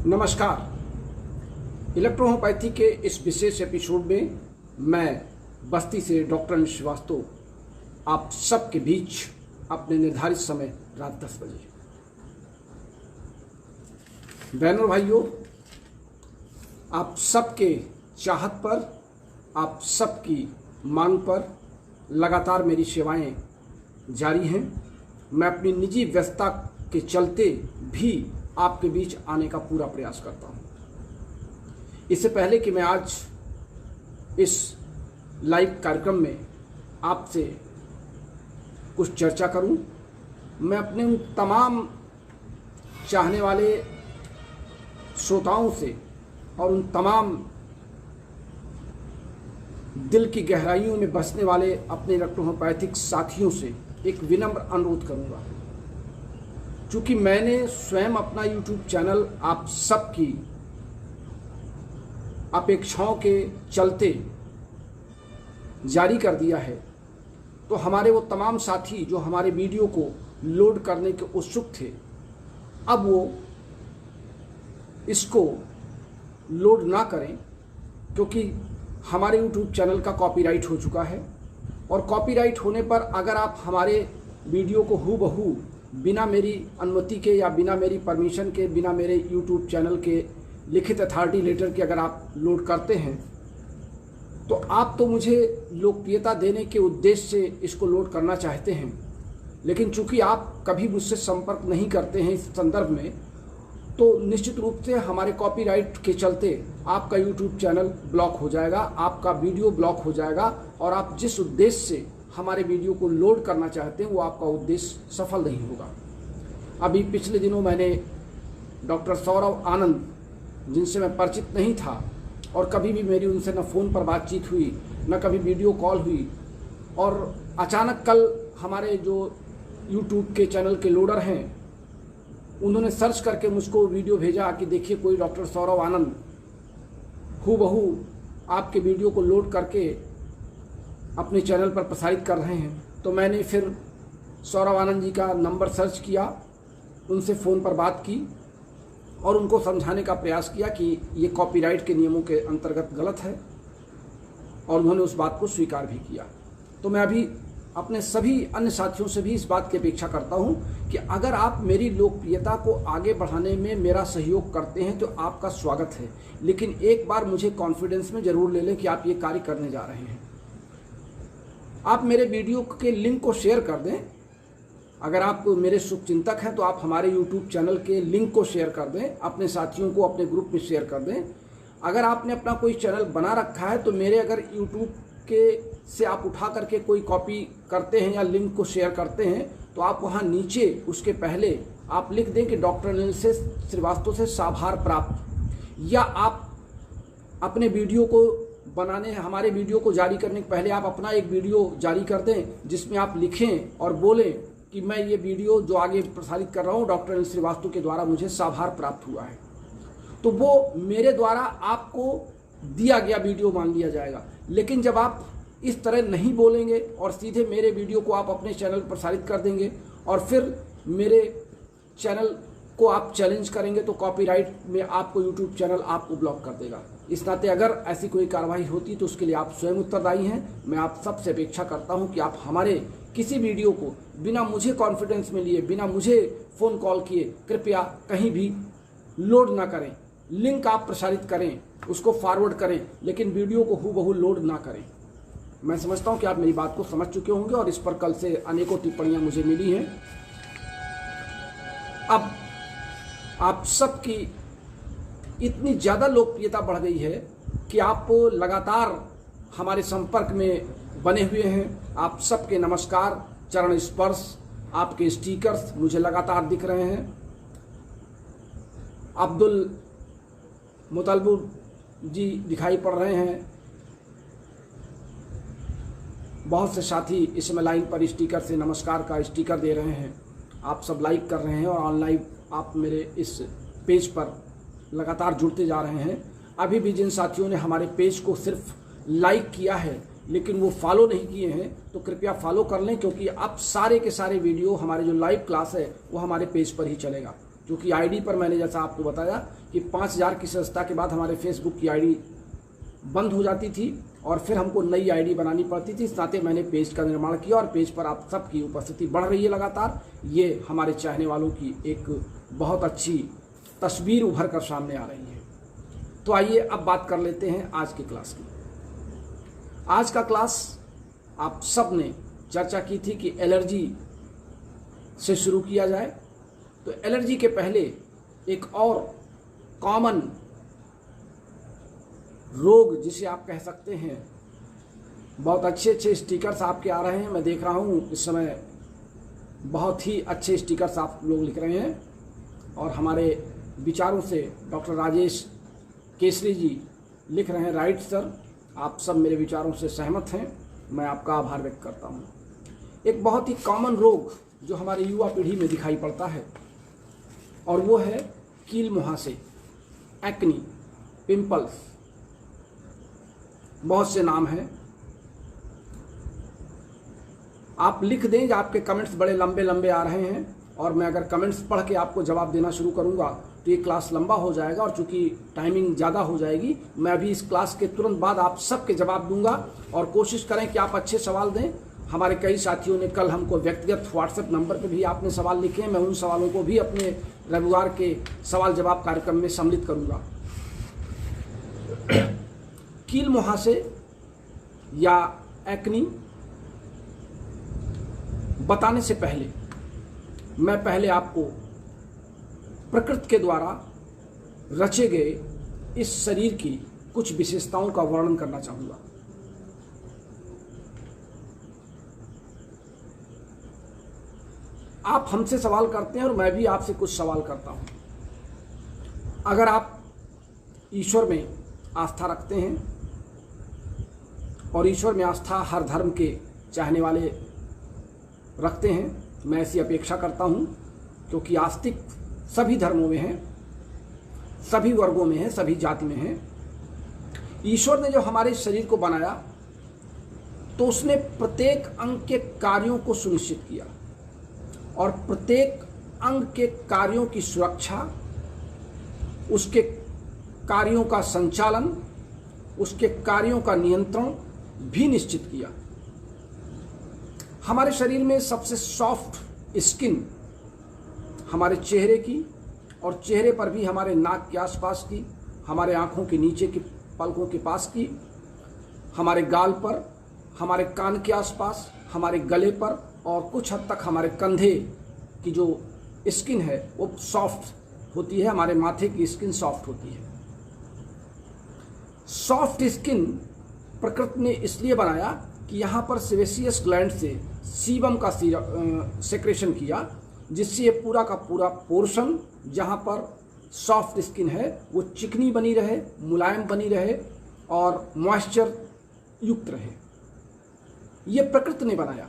नमस्कार। इलेक्ट्रोहोम्योपैथी के इस विशेष एपिसोड में मैं बस्ती से डॉक्टर अनिल श्रीवास्तव आप सबके बीच अपने निर्धारित समय रात 10 बजे। बहनों भाइयों, आप सबके चाहत पर, आप सबकी मांग पर लगातार मेरी सेवाएं जारी हैं। मैं अपनी निजी व्यस्तता के चलते भी आपके बीच आने का पूरा प्रयास करता हूं। इससे पहले कि मैं आज इस लाइव कार्यक्रम में आपसे कुछ चर्चा करूं, मैं अपने उन तमाम चाहने वाले श्रोताओं से और उन तमाम दिल की गहराइयों में बसने वाले अपने इलेक्ट्रोहोम्योपैथिक साथियों से एक विनम्र अनुरोध करूंगा। चूंकि मैंने स्वयं अपना YouTube चैनल आप सबकी अपेक्षाओं के चलते जारी कर दिया है, तो हमारे वो तमाम साथी जो हमारे वीडियो को लोड करने के उत्सुक थे, अब वो इसको लोड ना करें, क्योंकि हमारे YouTube चैनल का कॉपीराइट हो चुका है। और कॉपीराइट होने पर अगर आप हमारे वीडियो को हूबहू बिना मेरी अनुमति के या बिना मेरी परमिशन के, बिना मेरे YouTube चैनल के लिखित अथॉरिटी लेटर के अगर आप लोड करते हैं, तो आप तो मुझे लोकप्रियता देने के उद्देश्य से इसको लोड करना चाहते हैं, लेकिन चूंकि आप कभी मुझसे संपर्क नहीं करते हैं इस संदर्भ में, तो निश्चित रूप से हमारे कॉपीराइट के चलते आपका YouTube चैनल ब्लॉक हो जाएगा, आपका वीडियो ब्लॉक हो जाएगा और आप जिस उद्देश्य से हमारे वीडियो को लोड करना चाहते हैं वो आपका उद्देश्य सफल नहीं होगा। अभी पिछले दिनों मैंने डॉक्टर सौरव आनंद, जिनसे मैं परिचित नहीं था और कभी भी मेरी उनसे न फ़ोन पर बातचीत हुई न कभी वीडियो कॉल हुई, और अचानक कल हमारे जो YouTube के चैनल के लोडर हैं उन्होंने सर्च करके मुझको वीडियो भेजा कि देखिए कोई डॉक्टर सौरव आनंद हूबहू आपके वीडियो को लोड करके अपने चैनल पर प्रसारित कर रहे हैं। तो मैंने फिर सौरव आनंद जी का नंबर सर्च किया, उनसे फ़ोन पर बात की और उनको समझाने का प्रयास किया कि ये कॉपीराइट के नियमों के अंतर्गत गलत है, और उन्होंने उस बात को स्वीकार भी किया। तो मैं अभी अपने सभी अन्य साथियों से भी इस बात की अपेक्षा करता हूं कि अगर आप मेरी लोकप्रियता को आगे बढ़ाने में मेरा सहयोग करते हैं तो आपका स्वागत है, लेकिन एक बार मुझे कॉन्फिडेंस में ज़रूर ले लें कि आप ये कार्य करने जा रहे हैं। आप मेरे वीडियो के लिंक को शेयर कर दें। अगर आप मेरे शुभचिंतक हैं तो आप हमारे YouTube चैनल के लिंक को शेयर कर दें, अपने साथियों को अपने ग्रुप में शेयर कर दें। अगर आपने अपना कोई चैनल बना रखा है तो मेरे अगर YouTube के से आप उठा करके कोई कॉपी करते हैं या लिंक को शेयर करते हैं, तो आप वहाँ नीचे उसके पहले आप लिख दें कि डॉक्टर अनिल से श्रीवास्तव से साभार प्राप्त, या आप अपने वीडियो को बनाने, हमारे वीडियो को जारी करने के पहले आप अपना एक वीडियो जारी कर दें जिसमें आप लिखें और बोलें कि मैं ये वीडियो जो आगे प्रसारित कर रहा हूँ डॉक्टर अनिल श्रीवास्तव के द्वारा मुझे साभार प्राप्त हुआ है। तो वो मेरे द्वारा आपको दिया गया वीडियो मान लिया जाएगा। लेकिन जब आप इस तरह नहीं बोलेंगे और सीधे मेरे वीडियो को आप अपने चैनल पर प्रसारित कर देंगे और फिर मेरे चैनल को आप चैलेंज करेंगे, तो कॉपीराइट में आपको YouTube चैनल आपको ब्लॉक कर देगा। इस नाते अगर ऐसी कोई कार्रवाई होती तो उसके लिए आप स्वयं उत्तरदायी हैं। मैं आप सबसे अपेक्षा करता हूं कि आप हमारे किसी वीडियो को बिना मुझे कॉन्फिडेंस में लिए, बिना मुझे फ़ोन कॉल किए कृपया कहीं भी लोड ना करें। लिंक आप प्रसारित करें, उसको फॉरवर्ड करें, लेकिन वीडियो को हूबहू लोड ना करें। मैं समझता हूं कि आप मेरी बात को समझ चुके होंगे और इस पर कल से अनेकों टिप्पणियां मुझे मिली हैं। अब आप सबकी इतनी ज़्यादा लोकप्रियता बढ़ गई है कि आप लगातार हमारे संपर्क में बने हुए हैं। आप सबके नमस्कार, चरण स्पर्श, आपके स्टिकर्स मुझे लगातार दिख रहे हैं। अब्दुल मुतलबुर जी दिखाई पड़ रहे हैं। बहुत से साथी इस समय लाइन पर स्टिकर से नमस्कार का स्टिकर दे रहे हैं। आप सब लाइक कर रहे हैं और ऑनलाइन आप मेरे इस पेज पर लगातार जुड़ते जा रहे हैं। अभी भी जिन साथियों ने हमारे पेज को सिर्फ लाइक किया है लेकिन वो फॉलो नहीं किए हैं, तो कृपया फॉलो कर लें, क्योंकि अब सारे के सारे वीडियो हमारे जो लाइव क्लास है वो हमारे पेज पर ही चलेगा। क्योंकि आईडी पर मैंने जैसा आपको बताया कि 5000 की सदस्यता के बाद हमारे फेसबुक की आईडी बंद हो जाती थी और फिर हमको नई आईडी बनानी पड़ती थी। इस नाते मैंने पेज का निर्माण किया और पेज पर आप सबकी उपस्थिति बढ़ रही है लगातार। ये हमारे चाहने वालों की एक बहुत अच्छी तस्वीर उभर कर सामने आ रही है। तो आइए अब बात कर लेते हैं आज की क्लास की। आज का क्लास आप सब ने चर्चा की थी कि एलर्जी से शुरू किया जाए। तो एलर्जी के पहले एक और कॉमन रोग जिसे आप कह सकते हैं, बहुत अच्छे अच्छे स्टिकर्स आपके आ रहे हैं, मैं देख रहा हूँ इस समय बहुत ही अच्छे स्टिकर्स आप लोग लिख रहे हैं और हमारे विचारों से डॉक्टर राजेश केसरी जी लिख रहे हैं, राइट सर, आप सब मेरे विचारों से सहमत हैं, मैं आपका आभार व्यक्त करता हूँ। एक बहुत ही कॉमन रोग जो हमारी युवा पीढ़ी में दिखाई पड़ता है और वो है कील मुहासे, एक्नी, पिंपल्स, बहुत से नाम हैं। आप लिख दें, आपके कमेंट्स बड़े लंबे लंबे आ रहे हैं और मैं अगर कमेंट्स पढ़ के आपको जवाब देना शुरू करूंगा तो ये क्लास लंबा हो जाएगा और चूंकि टाइमिंग ज़्यादा हो जाएगी, मैं अभी इस क्लास के तुरंत बाद आप सबके जवाब दूंगा और कोशिश करें कि आप अच्छे सवाल दें। हमारे कई साथियों ने कल हमको व्यक्तिगत व्हाट्सएप नंबर पर भी आपने सवाल लिखे हैं, मैं उन सवालों को भी अपने रविवार के सवाल जवाब कार्यक्रम में सम्मिलित करूंगा। कील मुहासे या एक्नी बताने से पहले मैं पहले आपको प्रकृति के द्वारा रचे गए इस शरीर की कुछ विशेषताओं का वर्णन करना चाहूंगा। आप हमसे सवाल करते हैं और मैं भी आपसे कुछ सवाल करता हूं। अगर आप ईश्वर में आस्था रखते हैं और ईश्वर में आस्था हर धर्म के चाहने वाले रखते हैं, मैं ऐसी अपेक्षा करता हूं, क्योंकि आस्तिक सभी धर्मों में हैं, सभी वर्गों में हैं, सभी जाति में हैं। ईश्वर ने जो हमारे शरीर को बनाया तो उसने प्रत्येक अंग के कार्यों को सुनिश्चित किया और प्रत्येक अंग के कार्यों की सुरक्षा, उसके कार्यों का संचालन, उसके कार्यों का नियंत्रण भी निश्चित किया। हमारे शरीर में सबसे सॉफ्ट स्किन हमारे चेहरे की और चेहरे पर भी हमारे नाक के आसपास की, हमारे आँखों के नीचे की पलकों के पास की, हमारे गाल पर, हमारे कान के आसपास, हमारे गले पर और कुछ हद तक हमारे कंधे की जो स्किन है वो सॉफ्ट होती है, हमारे माथे की स्किन सॉफ्ट होती है। सॉफ्ट स्किन प्रकृति ने इसलिए बनाया कि यहाँ पर सेबेसियस ग्लैंड से सीबम का सेक्रेशन किया, जिससे ये पूरा का पूरा पोर्शन जहाँ पर सॉफ्ट स्किन है वो चिकनी बनी रहे, मुलायम बनी रहे और मॉइस्चर युक्त रहे। ये प्रकृति ने बनाया।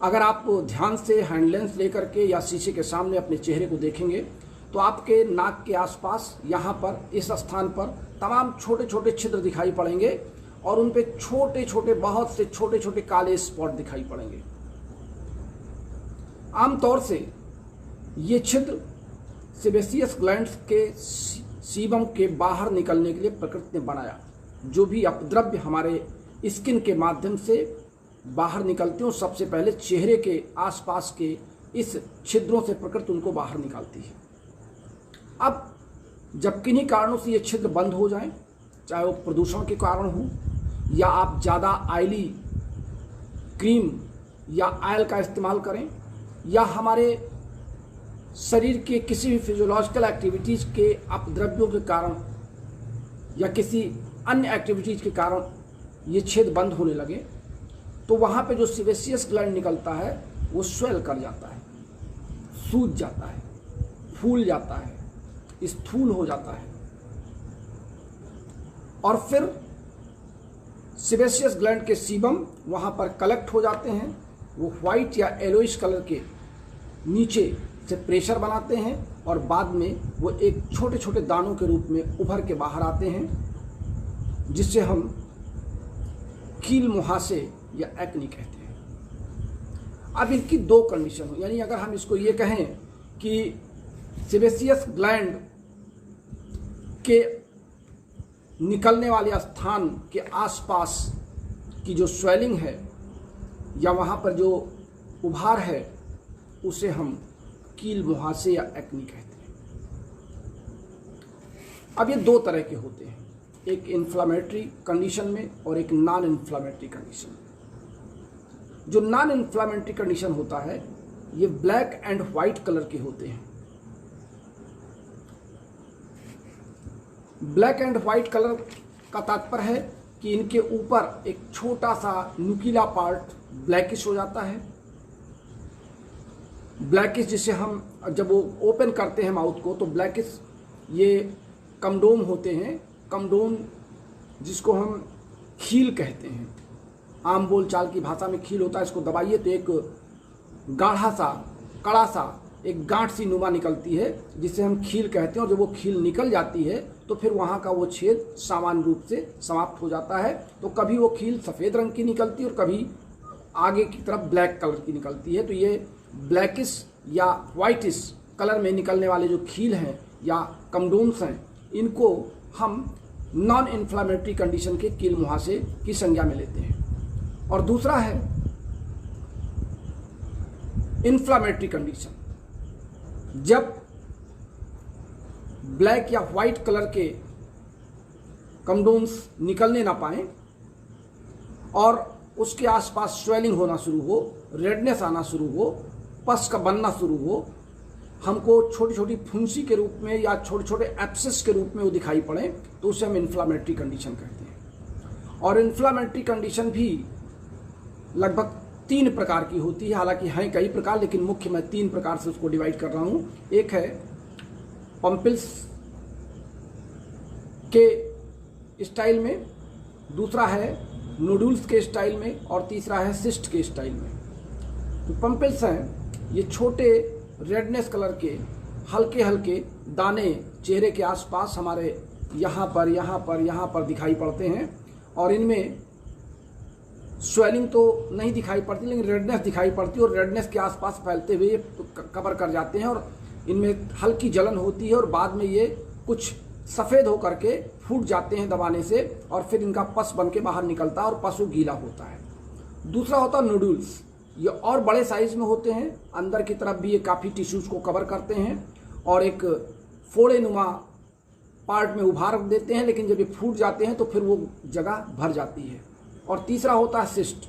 अगर आप ध्यान से हैंड लेंस लेकर के या शीशे के सामने अपने चेहरे को देखेंगे तो आपके नाक के आसपास यहाँ पर इस स्थान पर तमाम छोटे छोटे छिद्र दिखाई पड़ेंगे और उन पे छोटे छोटे, बहुत से छोटे छोटे काले स्पॉट दिखाई पड़ेंगे। आमतौर से ये छिद्र सेबेसियस ग्लैंड्स के सीबम के बाहर निकलने के लिए प्रकृति ने बनाया। जो भी अपद्रव्य हमारे स्किन के माध्यम से बाहर निकलते हैं सबसे पहले चेहरे के आसपास के इस छिद्रों से प्रकृति उनको बाहर निकालती है। अब जब किन्हीं कारणों से ये छिद्र बंद हो जाएं, चाहे वो प्रदूषण के कारण हो या आप ज़्यादा ऑयली क्रीम या ऑयल का इस्तेमाल करें या हमारे शरीर के किसी भी फिजियोलॉजिकल एक्टिविटीज़ के अपद्रव्यों के कारण या किसी अन्य एक्टिविटीज़ के कारण ये छेद बंद होने लगे, तो वहाँ पे जो सेबेसियस ग्लैंड निकलता है वो स्वेल कर जाता है, सूज जाता है, फूल जाता है, स्थूल हो जाता है और फिर सेबेसियस ग्लैंड के सीबम वहाँ पर कलेक्ट हो जाते हैं। वो व्हाइट या येलोइश कलर के नीचे से प्रेशर बनाते हैं और बाद में वो एक छोटे छोटे दानों के रूप में उभर के बाहर आते हैं, जिससे हम कील मुहासे या एक्नी कहते हैं। अब इनकी दो कंडीशन हो, यानी अगर हम इसको ये कहें कि सेबेसियस ग्लैंड के निकलने वाले स्थान के आसपास की जो स्वेलिंग है या वहाँ पर जो उभार है उसे हम कील मुहासे या एक्नी कहते हैं। अब ये दो तरह के होते हैं, एक इन्फ्लामेटरी कंडीशन में और एक नॉन इन्फ्लामेटरी कंडीशन में। जो नॉन इन्फ्लामेटरी कंडीशन होता है ये ब्लैक एंड व्हाइट कलर के होते हैं। ब्लैक एंड व्हाइट कलर का तात्पर्य है कि इनके ऊपर एक छोटा सा नुकीला पार्ट ब्लैकिश हो जाता है। ब्लैकिश जिसे हम जब वो ओपन करते हैं माउथ को तो ब्लैकिश ये कमडोम होते हैं। कमडोम जिसको हम खील कहते हैं, आम बोलचाल की भाषा में खील होता है। इसको दबाइए तो एक गाढ़ा सा कड़ा सा एक गांठ सी नुमा निकलती है जिसे हम खील कहते हैं। और जब वो खील निकल जाती है तो फिर वहाँ का वो छेद सामान्य रूप से समाप्त हो जाता है। तो कभी वो खील सफ़ेद रंग की निकलती है और कभी आगे की तरफ ब्लैक कलर की निकलती है। तो ये ब्लैकिश या वाइटिश कलर में निकलने वाले जो खील हैं या कमडोम्स हैं, इनको हम नॉन इन्फ्लामेटरी कंडीशन के कील मुहासे की संज्ञा में लेते हैं। और दूसरा है इन्फ्लामेटरी कंडीशन, जब ब्लैक या वाइट कलर के कमडोम्स निकलने ना पाएं और उसके आसपास स्वेलिंग होना शुरू हो, रेडनेस आना शुरू हो, पस का बनना शुरू हो, हमको छोटी छोटी फुंसी के रूप में या छोटे छोटे एब्सेस के रूप में वो दिखाई पड़े, तो उसे हम इन्फ्लामेटरी कंडीशन कहते हैं। और इन्फ्लामेटरी कंडीशन भी लगभग 3 प्रकार की होती है। हालांकि हैं कई प्रकार, लेकिन मुख्य मैं 3 प्रकार से उसको डिवाइड कर रहा हूँ। एक है पंपिल्स के स्टाइल में, दूसरा है नोडुल्स के स्टाइल में और तीसरा है सिस्ट के स्टाइल में। तो पंपिल्स हैं ये छोटे रेडनेस कलर के हल्के हल्के दाने चेहरे के आसपास हमारे यहाँ पर दिखाई पड़ते हैं। और इनमें स्वेलिंग तो नहीं दिखाई पड़ती लेकिन रेडनेस दिखाई पड़ती है और रेडनेस के आसपास फैलते हुए कवर कर जाते हैं और इनमें हल्की जलन होती है और बाद में ये कुछ सफ़ेद होकर के फूट जाते हैं दबाने से और फिर इनका पस बन के बाहर निकलता है और पशु गीला होता है। दूसरा होता है नोडुल्स, ये और बड़े साइज में होते हैं, अंदर की तरफ भी ये काफ़ी टिश्यूज़ को कवर करते हैं और एक फोड़े नुमा पार्ट में उभार देते हैं, लेकिन जब ये फूट जाते हैं तो फिर वो जगह भर जाती है। और तीसरा होता है सिस्ट।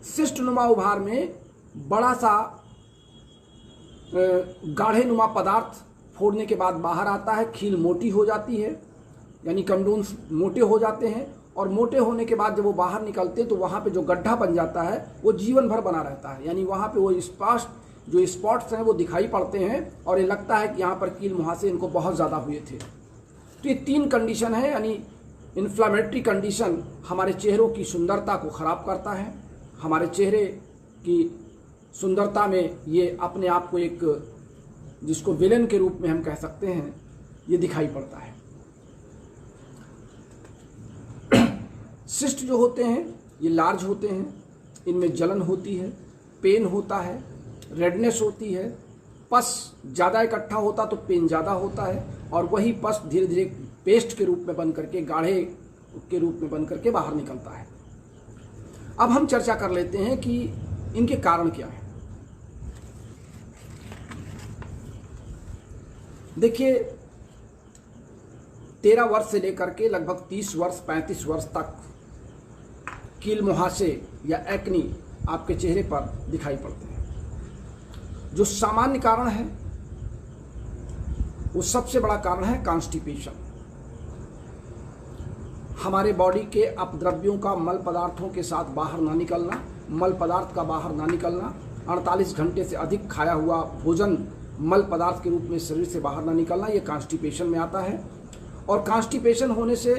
सिस्ट नुमा उभार में बड़ा सा गाढ़े नुमा पदार्थ फोड़ने के बाद बाहर आता है, खील मोटी हो जाती है, यानी कमडोम्स मोटे हो जाते हैं और मोटे होने के बाद जब वो बाहर निकलते हैं तो वहाँ पे जो गड्ढा बन जाता है वो जीवन भर बना रहता है, यानी वहाँ पे वो जो स्पॉट्स हैं वो दिखाई पड़ते हैं और ये लगता है कि यहाँ पर कील मुहासे इनको बहुत ज़्यादा हुए थे। तो ये 3 कंडीशन है, यानी इन्फ्लामेटरी कंडीशन हमारे चेहरों की सुंदरता को ख़राब करता है, हमारे चेहरे की सुंदरता में ये अपने आप को एक जिसको विलेन के रूप में हम कह सकते हैं ये दिखाई पड़ता है। सिस्ट जो होते हैं ये लार्ज होते हैं, इनमें जलन होती है, पेन होता है, रेडनेस होती है, पस ज़्यादा इकट्ठा होता तो पेन ज़्यादा होता है और वही पस धीरे धीरे पेस्ट के रूप में बन करके गाढ़े के रूप में बन करके बाहर निकलता है। अब हम चर्चा कर लेते हैं कि इनके कारण क्या है। देखिए 13 वर्ष से लेकर के लगभग 30 वर्ष 35 वर्ष तक कील मुहासे या एक्नी आपके चेहरे पर दिखाई पड़ते हैं। जो सामान्य कारण है वो सबसे बड़ा कारण है कॉन्स्टिपेशन। हमारे बॉडी के अपद्रव्यों का मल पदार्थों के साथ बाहर ना निकलना, मल पदार्थ का बाहर ना निकलना, 48 घंटे से अधिक खाया हुआ भोजन मल पदार्थ के रूप में शरीर से बाहर ना निकलना, ये कॉन्स्टिपेशन में आता है। और कॉन्स्टिपेशन होने से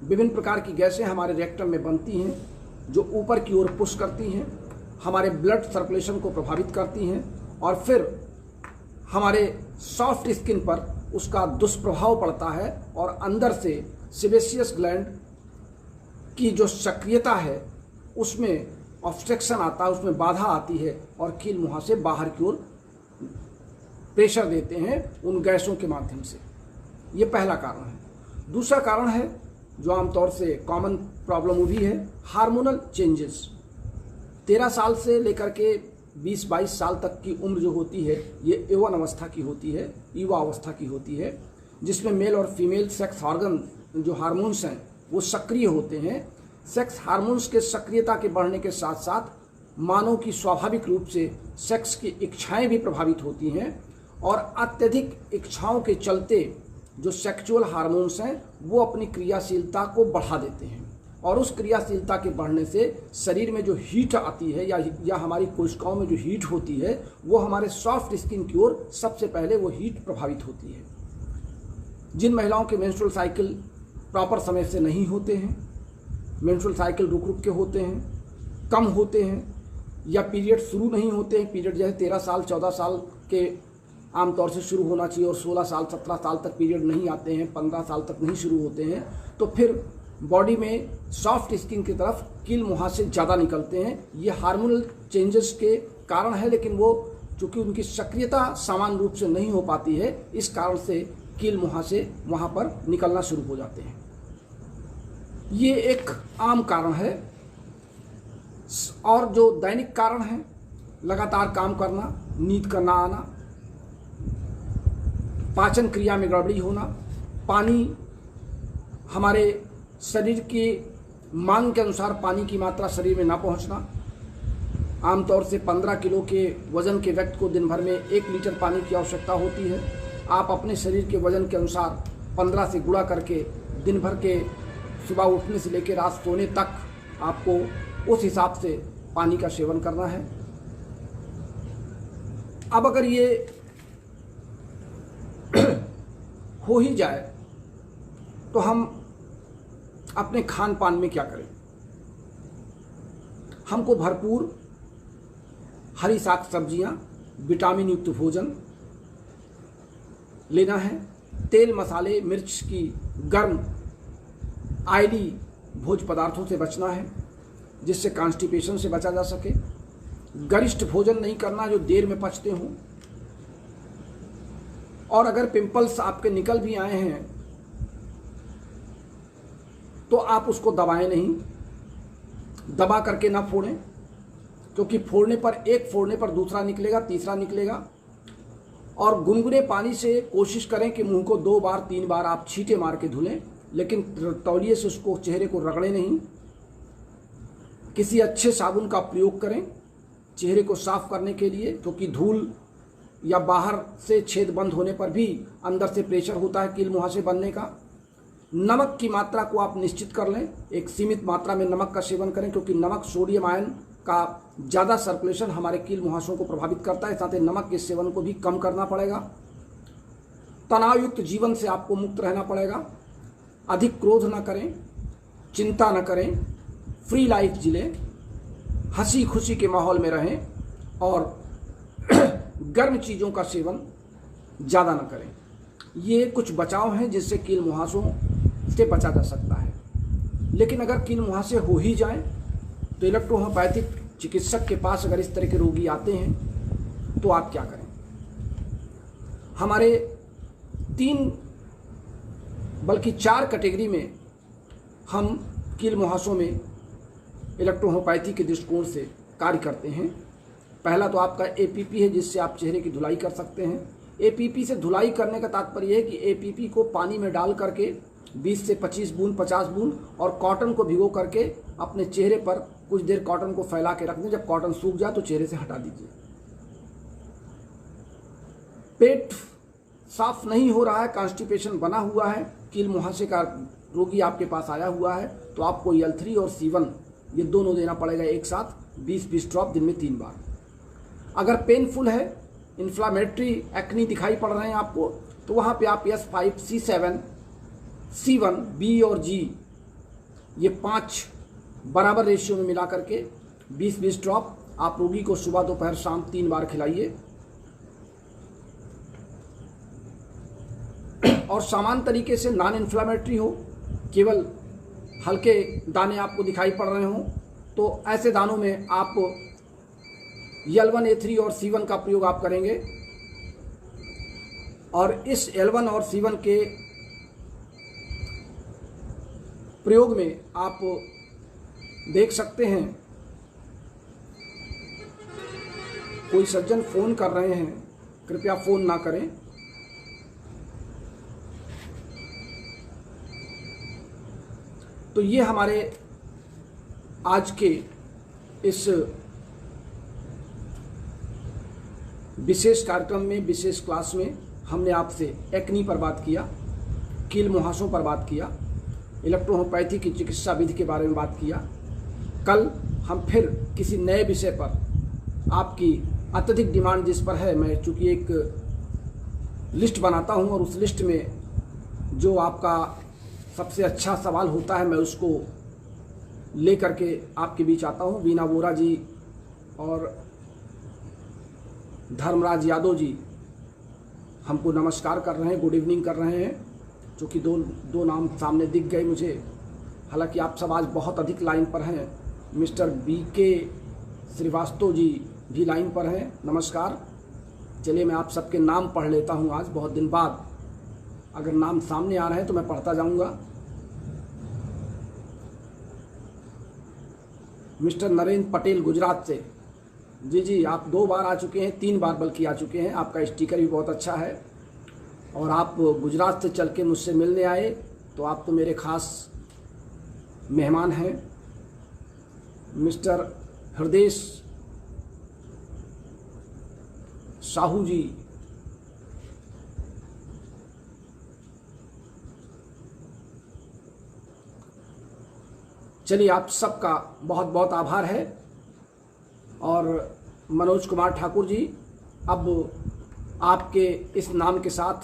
विभिन्न प्रकार की गैसें हमारे रेक्टम में बनती हैं जो ऊपर की ओर पुश करती हैं, हमारे ब्लड सर्कुलेशन को प्रभावित करती हैं और फिर हमारे सॉफ्ट स्किन पर उसका दुष्प्रभाव पड़ता है और अंदर से सेबेसियस ग्लैंड की जो सक्रियता है उसमें ऑब्स्ट्रक्शन आता है, उसमें बाधा आती है और कील मुहासे बाहर की ओर प्रेशर देते हैं उन गैसों के माध्यम से। ये पहला कारण है। दूसरा कारण है जो आमतौर से कॉमन प्रॉब्लम भी है, हार्मोनल चेंजेस। 13 साल से लेकर के 20-22 साल तक की उम्र जो होती है ये यौवन अवस्था की होती है, युवा अवस्था की होती है, जिसमें मेल और फीमेल सेक्स ऑर्गन जो हार्मोन्स हैं वो सक्रिय होते हैं। सेक्स हार्मोन्स के सक्रियता के बढ़ने के साथ साथ मानव की स्वाभाविक रूप से सेक्स की इच्छाएं भी प्रभावित होती हैं और अत्यधिक इच्छाओं के चलते जो सेक्सुअल हार्मोन्स हैं वो अपनी क्रियाशीलता को बढ़ा देते हैं और उस क्रियाशीलता के बढ़ने से शरीर में जो हीट आती है या हमारी कोशिकाओं में जो हीट होती है वो हमारे सॉफ्ट स्किन की ओर सबसे पहले वो हीट प्रभावित होती है। जिन महिलाओं के मेंस्ट्रुअल साइकिल प्रॉपर समय से नहीं होते हैं, मेंस्ट्रुअल साइकिल रुक रुक के होते हैं, कम होते हैं या पीरियड शुरू नहीं होते हैं, पीरियड जैसे 13 साल 14 साल के आमतौर से शुरू होना चाहिए और 16 साल 17 साल तक पीरियड नहीं आते हैं, 15 साल तक नहीं शुरू होते हैं, तो फिर बॉडी में सॉफ्ट स्किन की तरफ कील मुहासे ज़्यादा निकलते हैं। ये हार्मोनल चेंजेस के कारण है, लेकिन वो चूँकि उनकी सक्रियता समान रूप से नहीं हो पाती है, इस कारण से कील मुहासे वहाँ पर निकलना शुरू हो जाते हैं। ये एक आम कारण है। और जो दैनिक कारण है, लगातार काम करना, नींद का ना आना, पाचन क्रिया में गड़बड़ी होना, पानी हमारे शरीर की मांग के अनुसार पानी की मात्रा शरीर में ना पहुंचना। आमतौर से 15 किलो के वजन के व्यक्ति को दिन भर में 1 लीटर पानी की आवश्यकता होती है। आप अपने शरीर के वजन के अनुसार 15 से गुणा करके दिन भर के सुबह उठने से लेकर रात सोने तक आपको उस हिसाब से पानी का सेवन करना है। अब अगर ये हो ही जाए तो हम अपने खान पान में क्या करें? हमको भरपूर हरी साग सब्जियां, विटामिन युक्त भोजन लेना है। तेल मसाले मिर्च की गर्म ऑयली भोज्य पदार्थों से बचना है जिससे कॉन्स्टिपेशन से बचा जा सके। गरिष्ठ भोजन नहीं करना जो देर में पचते हों। और अगर पिंपल्स आपके निकल भी आए हैं तो आप उसको दबाएं नहीं, दबा करके ना फोड़ें, क्योंकि एक फोड़ने पर दूसरा निकलेगा, तीसरा निकलेगा। और गुनगुने पानी से कोशिश करें कि मुंह को 2 बार 3 बार आप छींटे मार के धुलें, लेकिन तौलिए से उसको चेहरे को रगड़ें नहीं। किसी अच्छे साबुन का प्रयोग करें चेहरे को साफ करने के लिए, क्योंकि धूल या बाहर से छेद बंद होने पर भी अंदर से प्रेशर होता है कील मुहासे बनने का। नमक की मात्रा को आप निश्चित कर लें, एक सीमित मात्रा में नमक का सेवन करें, क्योंकि नमक सोडियम आयन का ज़्यादा सर्कुलेशन हमारे कील मुहासों को प्रभावित करता है। साथ ही नमक के सेवन को भी कम करना पड़ेगा। तनावयुक्त जीवन से आपको मुक्त रहना पड़ेगा। अधिक क्रोध न करें, चिंता न करें, फ्री लाइफ जिलें, हंसी खुशी के माहौल में रहें और गर्म चीज़ों का सेवन ज़्यादा न करें। ये कुछ बचाव हैं जिससे कील मुहासों से बचा जा सकता है। लेकिन अगर कील मुहासे हो ही जाएं तो इलेक्ट्रोहोम्योपैथिक चिकित्सक के पास अगर इस तरह के रोगी आते हैं तो आप क्या करें? हमारे 3 बल्कि 4 कैटेगरी में हम कील मुहासों में इलेक्ट्रोहोम्योपैथी के दृष्टिकोण से कार्य करते हैं। पहला तो आपका एपीपी है, जिससे आप चेहरे की धुलाई कर सकते हैं। एपीपी से धुलाई करने का तात्पर्य है कि एपीपी को पानी में डाल करके 20 से 25 बूंद 50 बूंद और कॉटन को भिगो करके अपने चेहरे पर कुछ देर कॉटन को फैला के रख दें। जब कॉटन सूख जाए तो चेहरे से हटा दीजिए। पेट साफ नहीं हो रहा है, कॉन्स्टिपेशन बना हुआ है, कील मुहासे का रोगी आपके पास आया हुआ है, तो आपको L3 और C1 ये दोनों देना पड़ेगा एक साथ, 20-20 ड्रॉप दिन में 3 बार। अगर पेनफुल है, इन्फ्लामेटरी एक्नी दिखाई पड़ रहे हैं आपको, तो वहाँ पे आप S5, C7, C1, B और G ये 5 बराबर रेशियो में मिला करके 20-20 ड्रॉप आप रोगी को सुबह दोपहर शाम 3 बार खिलाइए। और समान तरीके से नॉन इन्फ्लामेटरी हो, केवल हल्के दाने आपको दिखाई पड़ रहे हों, तो ऐसे दानों में आप L1, A3 और C1 का प्रयोग आप करेंगे। और इस L1 और C1 के प्रयोग में आप देख सकते हैं कोई सज्जन फोन कर रहे हैं, कृपया फोन ना करें। तो ये हमारे आज के इस विशेष कार्यक्रम में, विशेष क्लास में हमने आपसे एक्नी पर बात किया, कील मुहासों पर बात किया, इलेक्ट्रोहोम्योपैथी की चिकित्सा विधि के बारे में बात किया। कल हम फिर किसी नए विषय पर, आपकी अत्यधिक डिमांड जिस पर है, मैं चूँकि एक लिस्ट बनाता हूं और उस लिस्ट में जो आपका सबसे अच्छा सवाल होता है मैं उसको ले करके आपके बीच आता हूं। वीना वोरा जी और धर्मराज यादव जी हमको नमस्कार कर रहे हैं, गुड इवनिंग कर रहे हैं, क्योंकि दो नाम सामने दिख गए मुझे। हालांकि आप सब आज बहुत अधिक लाइन पर हैं। मिस्टर BK श्रीवास्तव जी भी लाइन पर हैं, नमस्कार। चलिए मैं आप सबके नाम पढ़ लेता हूं आज बहुत दिन बाद। अगर नाम सामने आ रहे हैं तो मैं पढ़ता जाऊंगा। मिस्टर नरेंद्र पटेल गुजरात से, जी आप 2 बार आ चुके हैं, 3 बार बल्कि आ चुके हैं। आपका स्टिकर भी बहुत अच्छा है और आप गुजरात से चल के मुझसे मिलने आए, तो आप तो मेरे खास मेहमान हैं। मिस्टर हृदय साहू जी, चलिए आप सबका बहुत बहुत आभार है। और मनोज कुमार ठाकुर जी, अब आपके इस नाम के साथ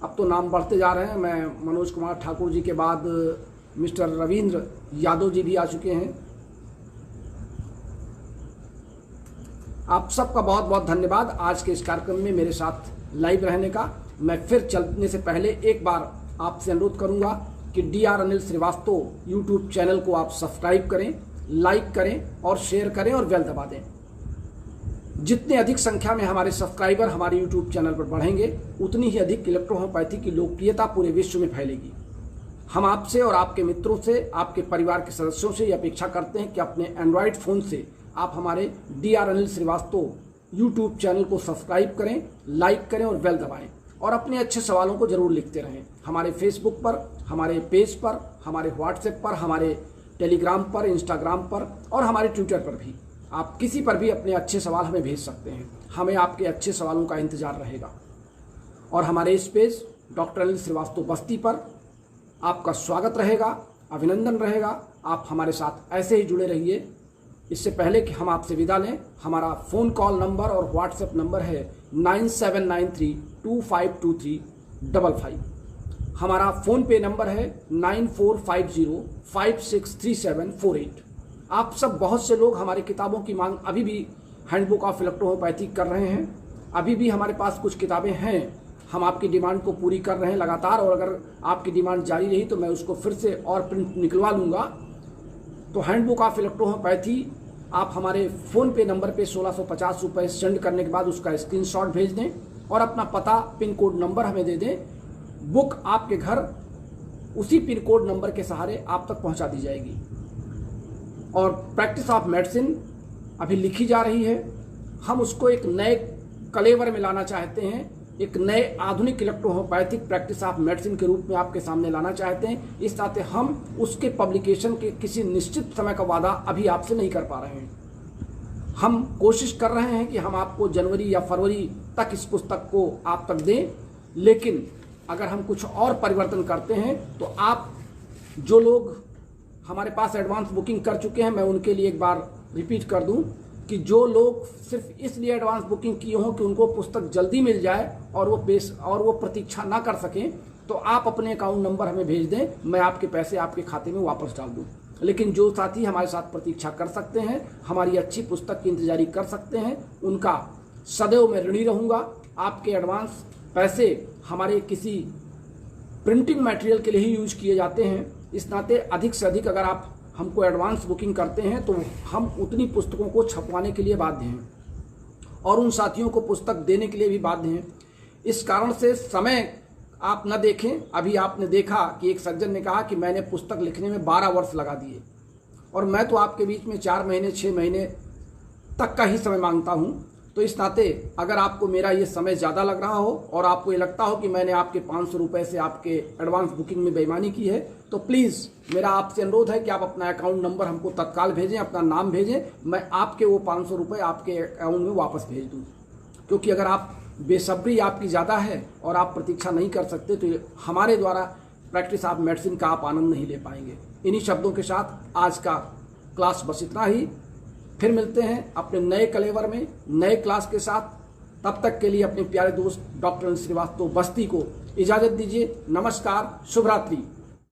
अब तो नाम बढ़ते जा रहे हैं। मैं मनोज कुमार ठाकुर जी के बाद मिस्टर रविंद्र यादव जी भी आ चुके हैं। आप सबका बहुत बहुत धन्यवाद आज के इस कार्यक्रम में मेरे साथ लाइव रहने का। मैं फिर चलने से पहले एक बार आपसे अनुरोध करूंगा कि DR Anil Srivastava YouTube channel को आप सब्सक्राइब करें, लाइक करें और शेयर करें और बेल दबा दें। जितने अधिक संख्या में हमारे सब्सक्राइबर हमारे यूट्यूब चैनल पर बढ़ेंगे, उतनी ही अधिक इलेक्ट्रोहोम्योपैथी की लोकप्रियता पूरे विश्व में फैलेगी। हम आपसे और आपके मित्रों से, आपके परिवार के सदस्यों से ये अपेक्षा करते हैं कि अपने एंड्रॉयड फ़ोन से आप हमारे DR Anil Srivastava YouTube channel को सब्सक्राइब करें, लाइक करें और बेल दबाएं और अपने अच्छे सवालों को जरूर लिखते रहें। हमारे फेसबुक पर, हमारे पेज पर, हमारे व्हाट्सएप पर, हमारे टेलीग्राम पर, इंस्टाग्राम पर और हमारे ट्विटर पर भी आप किसी पर भी अपने अच्छे सवाल हमें भेज सकते हैं। हमें आपके अच्छे सवालों का इंतजार रहेगा। और हमारे इस पेज डॉक्टर अनिल श्रीवास्तव बस्ती पर आपका स्वागत रहेगा, अभिनंदन रहेगा। आप हमारे साथ ऐसे ही जुड़े रहिए। इससे पहले कि हम आपसे विदा लें, हमारा फ़ोन कॉल नंबर और व्हाट्सएप नंबर है 9793252355। हमारा फ़ोन पे नंबर है 9450563748। आप सब बहुत से लोग हमारी किताबों की मांग अभी भी हैंडबुक ऑफ इलेक्ट्रोहोम्योपैथी कर रहे हैं। अभी भी हमारे पास कुछ किताबें हैं, हम आपकी डिमांड को पूरी कर रहे हैं लगातार। और अगर आपकी डिमांड जारी रही तो मैं उसको फिर से और प्रिंट निकलवा लूँगा। तो हैंडबुक ऑफ इलेक्ट्रोहोम्योपैथी आप हमारे फ़ोन पे नंबर पे 1650 रुपये सेंड करने के बाद उसका स्क्रीनशॉट भेज दें और अपना पता, पिन कोड नंबर हमें दे दें। बुक आपके घर उसी पिन कोड नंबर के सहारे आप तक पहुंचा दी जाएगी। और प्रैक्टिस ऑफ मेडिसिन अभी लिखी जा रही है। हम उसको एक नए कलेवर में लाना चाहते हैं, एक नए आधुनिक इलेक्ट्रोहोम्योपैथिक प्रैक्टिस ऑफ मेडिसिन के रूप में आपके सामने लाना चाहते हैं। इस नाते हम उसके पब्लिकेशन के किसी निश्चित समय का वादा अभी आपसे नहीं कर पा रहे हैं। हम कोशिश कर रहे हैं कि हम आपको जनवरी या फरवरी तक इस पुस्तक को आप तक दें, लेकिन अगर हम कुछ और परिवर्तन करते हैं तो आप जो लोग हमारे पास एडवांस बुकिंग कर चुके हैं, मैं उनके लिए एक बार रिपीट कर दूं कि जो लोग सिर्फ इसलिए एडवांस बुकिंग किए हों कि उनको पुस्तक जल्दी मिल जाए और वो प्रतीक्षा ना कर सकें, तो आप अपने अकाउंट नंबर हमें भेज दें, मैं आपके पैसे आपके खाते में वापस डाल दूं। लेकिन जो साथी हमारे साथ प्रतीक्षा कर सकते हैं, हमारी अच्छी पुस्तक की इंतजारी कर सकते हैं, उनका सदैव मैं ऋणी रहूँगा। आपके एडवांस पैसे हमारे किसी प्रिंटिंग मटेरियल के लिए ही यूज किए जाते हैं। इस नाते अधिक से अधिक अगर आप हमको एडवांस बुकिंग करते हैं तो हम उतनी पुस्तकों को छपवाने के लिए बाध्य हैं और उन साथियों को पुस्तक देने के लिए भी बाध्य हैं। इस कारण से समय आप न देखें। अभी आपने देखा कि एक सज्जन ने कहा कि मैंने पुस्तक लिखने में 12 वर्ष लगा दिए, और मैं तो आपके बीच में 4 महीने 6 महीने तक का ही समय मांगता हूं। तो इस नाते अगर आपको मेरा ये समय ज़्यादा लग रहा हो और आपको ये लगता हो कि मैंने आपके 500 रुपये से आपके एडवांस बुकिंग में बेईमानी की है, तो प्लीज़ मेरा आपसे अनुरोध है कि आप अपना अकाउंट नंबर हमको तत्काल भेजें, अपना नाम भेजें, मैं आपके वो 500 रुपये आपके अकाउंट में वापस भेज दूँ। क्योंकि अगर आप बेसब्री आपकी ज़्यादा है और आप प्रतीक्षा नहीं कर सकते, तो हमारे द्वारा प्रैक्टिस ऑफ मेडिसिन का आप आनंद नहीं ले पाएंगे। इन्हीं शब्दों के साथ आज का क्लास बस इतना ही। फिर मिलते हैं अपने नए कलेवर में नए क्लास के साथ। तब तक के लिए अपने प्यारे दोस्त डॉक्टर श्रीवास्तव बस्ती को इजाज़त दीजिए। नमस्कार, शुभ रात्रि।